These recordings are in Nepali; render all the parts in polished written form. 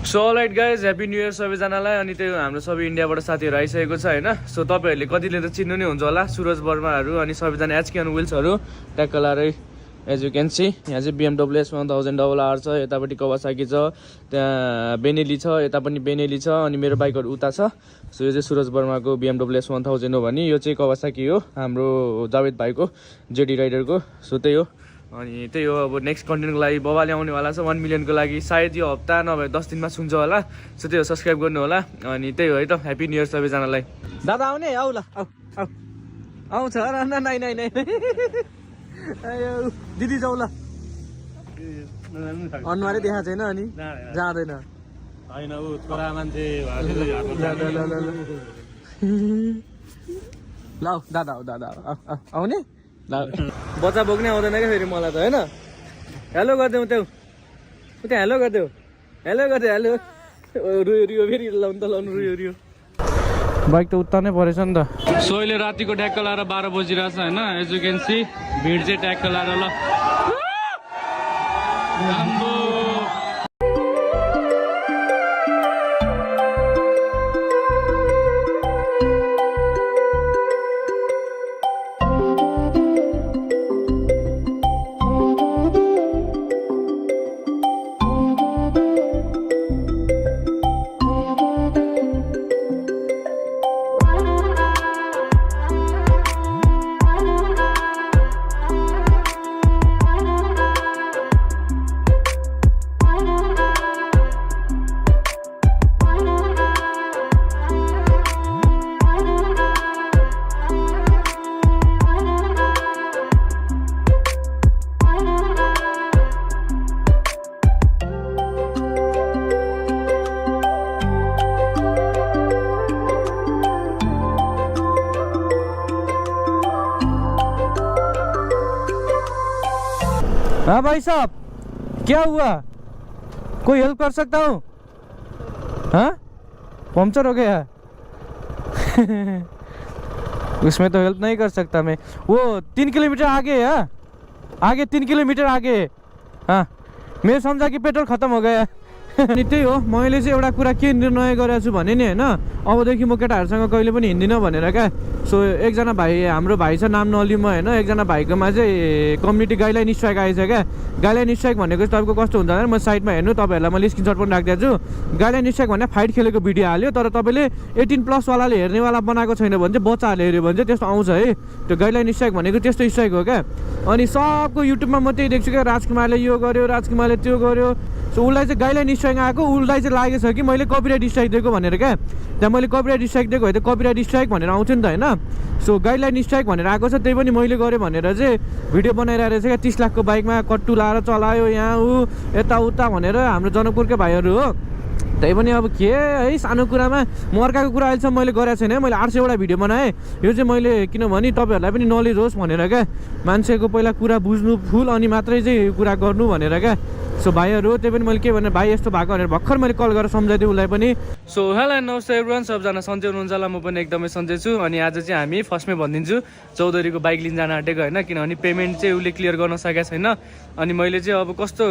So all right guys happy new year सबैजनालाई। अनि त्यो हाम्रो सबै इन्डियाबाट साथीहरू आइसकेको छ होइन। सो तपाईँहरूले कतिले त चिन्नु नै हुन्छ होला सुरज वर्माहरू अनि सबैजना एचकेएन विल्सहरू ट्याक्क लारै एज यु क्यान सी। यहाँ चाहिँ BMW S1000RR छ, यतापट्टि कवासाकी छ, त्यहाँ बेनेली छ, यता पनि बेनेली छ अनि मेरो बाइकहरू उता छ। सो यो चाहिँ सुरज वर्माको BMW S1000 हो भने यो चाहिँ कवासाकी हो हाम्रो जावेद भाइको जेडी राइडरको। सो त्यही हो। अनि त्यही हो, अब नेक्स्ट कन्टेन्टको लागि बबाले आउनेवाला छ 1 मिलियनको लागि। सायद यो हप्ता नभए 10 दिनमा सुन्छ होला। सो त्यही हो, सब्सक्राइब गर्नु होला। अनि त्यही हो है त, ह्याप्पी न्यू इयर सबैजनालाई। दादा आउने आऊ ल, आऊ आऊ आउँछ र नाइ नाइ नाइ दिदी जाऊ ल। अनुहारै देखाएको छैन अनि जाँदैन होइन ऊ छोरा मान्छे ल दादा हो दादा आउने बच्चा बोक्ने आउँदैन क्या फेरि मलाई त होइन। हेलो गरिदेऊ त्यो त्यहाँ, हेलो गरिदेऊ, हेलो गरिदेऊ, हेलो रुयो रुयो फेरि लाउनु त लाउनु रुयो रुयो। बाइक त उता नै परेछ नि त। सो अहिले रातिको ट्याक्क लाएर 12 बजिरहेछ होइन। एज यु क्यान सी भिड चाहिँ ट्याक्क लाएर ल हाँ भाई साहब, क्या हुआ? कोई हेल्प कर सकता हूँ? हाँ पंचर हो गया उसमें तो हेल्प नहीं कर सकता मैं। वो 3 किलोमीटर आगे है, आगे 3 किलोमीटर आगे। हाँ मैं समझा कि पेट्रोल खत्म हो गया अनि त्यही हो, मैले चाहिँ एउटा कुरा के निर्णय गरेको छु भने नि होइन, अबदेखि म केटाहरूसँग कहिले पनि हिँड्दिनँ भनेर क्या। सो एकजना भाइ, हाम्रो भाइ छ नाम नलिउँ होइन, एकजना भाइकोमा चाहिँ कम्युनिटी गाइडलाइन स्ट्राइक आएछ क्या। गाइडलाइन स्ट्राइक भनेको चाहिँ तपाईँको कस्तो हुन्छ भने म साइडमा हेर्नु, तपाईँहरूलाई मैले स्क्रिनसट पनि राखिदिएको छु। गाइडलाइन स्ट्राइक भने फाइट खेलेको भिडियो हाल्यो, तर तपाईँले 18+ वालाले हेर्नेवाला बनाएको छैन भने चाहिँ बच्चाहरूले हेऱ्यो भने चाहिँ त्यस्तो आउँछ है। त्यो गाइडलाइन स्ट्राइक भनेको त्यस्तो स्ट्राइक हो क्या। अनि सबको युट्युबमा म त्यही देख्छु क्या, राजकुमारले यो गर्यो, राजकुमारले त्यो गर्यो। सो उसलाई चाहिँ गाइडलाइन स्ट्राइक आएको, उसलाई चाहिँ लागेको छ कि मैले कपिराइट स्ट्राइक दिएको भनेर क्या। त्यहाँ मैले कपिराइट स्ट्राइक दिएको भए त कपिराइट स्ट्राइक भनेर आउँथ्यो नि त होइन। सो गाइडलाइन स्ट्राइक भनेर आएको छ, त्यही पनि मैले गरेँ भनेर चाहिँ भिडियो बनाइरहेको रहेछ क्या। 30 लाखको बाइकमा कट्टु लाएर चलायो यहाँ ऊ यताउता भनेर हाम्रो जनकपुरकै भाइहरू हो। त्यही पनि अब के है, सानो कुरामा म अर्काको कुरा अहिलेसम्म मैले गरेको छैन है। मैले 800वटा भिडियो बनाएँ, यो चाहिँ मैले किनभने तपाईँहरूलाई पनि नलेज होस् भनेर क्या। मान्छेको पहिला कुरा बुझ्नु फुल अनि मात्रै चाहिँ कुरा गर्नु भनेर क्या। सो भाइहरू त्यही पनि मैले के भने भाइ यस्तो भएको भनेर भर्खर मैले कल गरेर सम्झाइदिएँ उसलाई पनि। सो हेलो एन्ड नमस्ते एभ्रिवान, सबजना सन्चै हुनुहुन्छ होला, म पनि एकदमै सन्चै छु। अनि आज चाहिँ हामी फर्स्टमै भनिदिन्छु चौधरीको बाइक लिन जान आँटेको होइन, किनभने पेमेन्ट चाहिँ उसले क्लियर गर्न सकेको छैन। अनि मैले चाहिँ अब कस्तो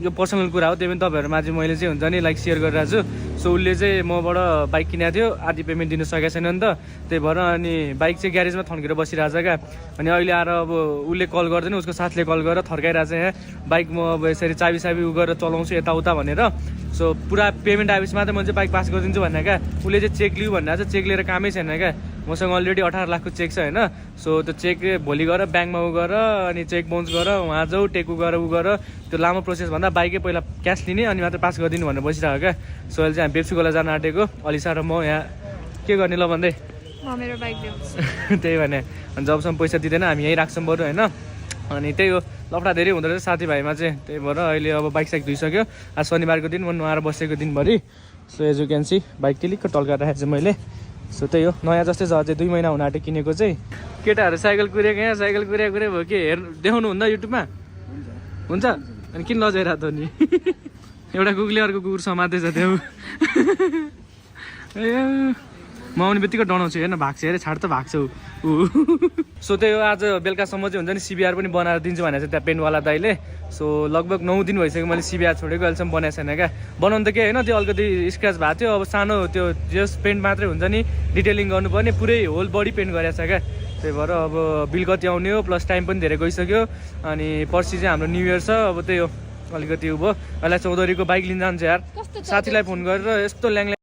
यो पर्सनल कुरा हो, त्यही पनि तपाईँहरूमा चाहिँ मैले चाहिँ हुन्छ नि लाइक सेयर गरिरहेको छु। सो उसले चाहिँ मबाट बाइक किनेको थियो, आधी पेमेन्ट दिनु सकेको छैन नि त, त्यही भएर अनि बाइक चाहिँ ग्यारेजमा थन्केर बसिरहेछ क्या। अनि अहिले आएर अब उसले कल गर्दैन, उसको साथले कल गरेर थर्काइरहेछ यहाँ, बाइक म अब यसरी चाबी उ गरेर चलाउँछु यताउता भनेर। सो पुरा पेमेन्ट आएपछि मात्रै मैले चाहिँ बाइक पास गरिदिन्छु भनेर क्या। उसले चाहिँ चेक लिऊ भनेर चाहिँ चेक लिएर कामै छैन क्या। मसँग अलरेडी 18 लाखको चेक छ होइन। सो त्यो चेक भोलि गएर ब्याङ्कमा उ गर अनि चेक बाउन्स गर, उहाँ जाऊ टेकु गर उ गर, त्यो लामो प्रोसेस भन्दा बाइकै पहिला क्यास लिने अनि मात्रै पास गरिदिनु भनेर बसिरहेको क्या। सो अहिले चाहिँ हामी पेप्सीकोला जान आँटेको, अलिसा र म यहाँ के गर्ने ल भन्दै मेरो बाइक त्यही भने। अनि जबसम्म पैसा दिँदैन हामी यहीँ राख्छौँ बरु होइन। अनि त्यही हो, लफडा धेरै हुँदो रहेछ साथीभाइमा चाहिँ, त्यही भएर अहिले अब बाइक साइक धुइसक्यो। आज शनिबारको दिन म नुहाएर बसेको दिनभरि। So as you can see bike टिलिक्क टल्काएर राखेको छु मैले। सो त्यही हो, नयाँ जस्तै छ, अझै 2 महिना हुन आँट्यो किनेको चाहिँ। केटाहरू साइकल कुरेको यहाँ, साइकल कुरेको भयो के देखाउनु हुँदा युट्युबमा हुन्छ। अनि किन लजाइरहेको त नि एउटा कुकुरले अर्को कुकुर समात्दैछ त्यो म आउने बित्तिकै डराउँछु हेर्न भाग्छ अरे छाड त भाग्छ ऊ सो त्यही हो आज बेलुकासम्म चाहिँ हुन्छ नि सिबिआर पनि बनाएर दिन्छु भनेको छ त्यहाँ पेन्टवाला दाइले सो लगभग 9 दिन भइसक्यो मैले सिबिआर छोडेको अहिलेसम्म बनाएको छैन क्या बनाउनु त के होइन त्यो अलिकति स्क्रच भएको थियो अब सानो त्यो जस पेन्ट मात्रै हुन्छ नि डिटेलिङ गर्नुपर्ने पुरै होल बडी पेन्ट गरेको छ क्या त्यही भएर अब बिल कति आउने हो प्लस टाइम पनि धेरै गइसक्यो अनि पर्सि चाहिँ हाम्रो न्यू इयर छ अब त्यही हो अलिकति उ भयो अहिले चौधरीको बाइक लिन जान्छ यार साथीलाई फोन गरेर यस्तो ल्याङ